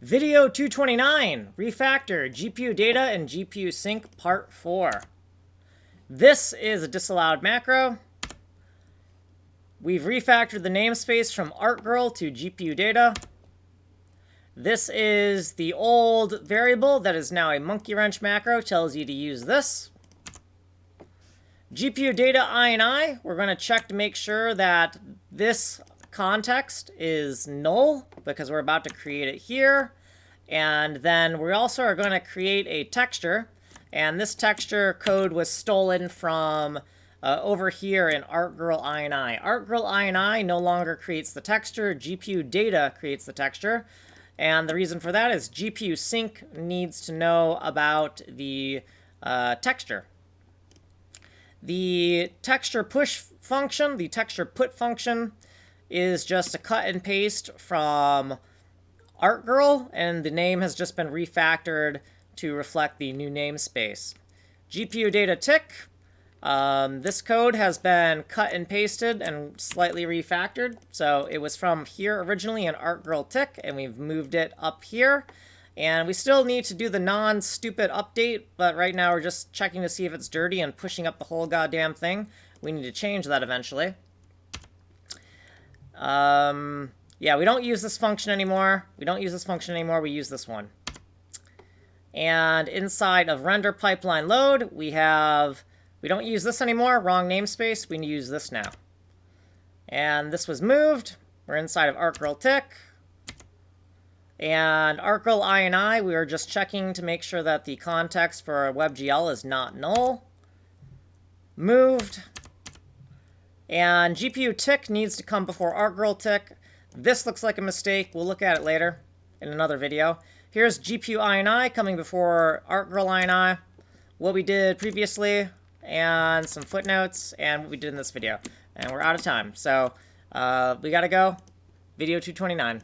Video 229, Refactor, Gpudata, and Gpusync Part 4. This is a disallowed macro. We've refactored the namespace from ArtGirl to Gpudata. This is the old variable that is now a monkey wrench macro, tells you to use this. Gpudata ini, we're going to check to make sure that this context is null because we're about to create it here. And then we also are going to create a texture. And this texture code was stolen from over here in ArtGirl ini. ArtGirl ini no longer creates the texture. Gpudata creates the texture. And the reason for that is Gpusync needs to know about the texture. The texture push function, the texture put function, is just a cut and paste from ArtGirl, and the name has just been refactored to reflect the new namespace. Gpudata tick, this code has been cut and pasted and slightly refactored. So it was from here originally in ArtGirl tick, and we've moved it up here. And we still need to do the non-stupid update, but right now we're just checking to see if it's dirty and pushing up the whole goddamn thing. We need to change that eventually. Yeah, we don't use this function anymore. We use this one. And inside of render pipeline load, we don't use this anymore. Wrong namespace. We use this now. And this was moved. We're inside of ArtGirl tick. And ArtGirl ini, we are just checking to make sure that the context for WebGL is not null. Moved. And GPU tick needs to come before ArtGirl tick. This looks like a mistake. We'll look at it later in another video. Here's GPU ini coming before ArtGirl ini. What we did previously, and some footnotes, and what we did in this video. And we're out of time. So we gotta go. Video 229.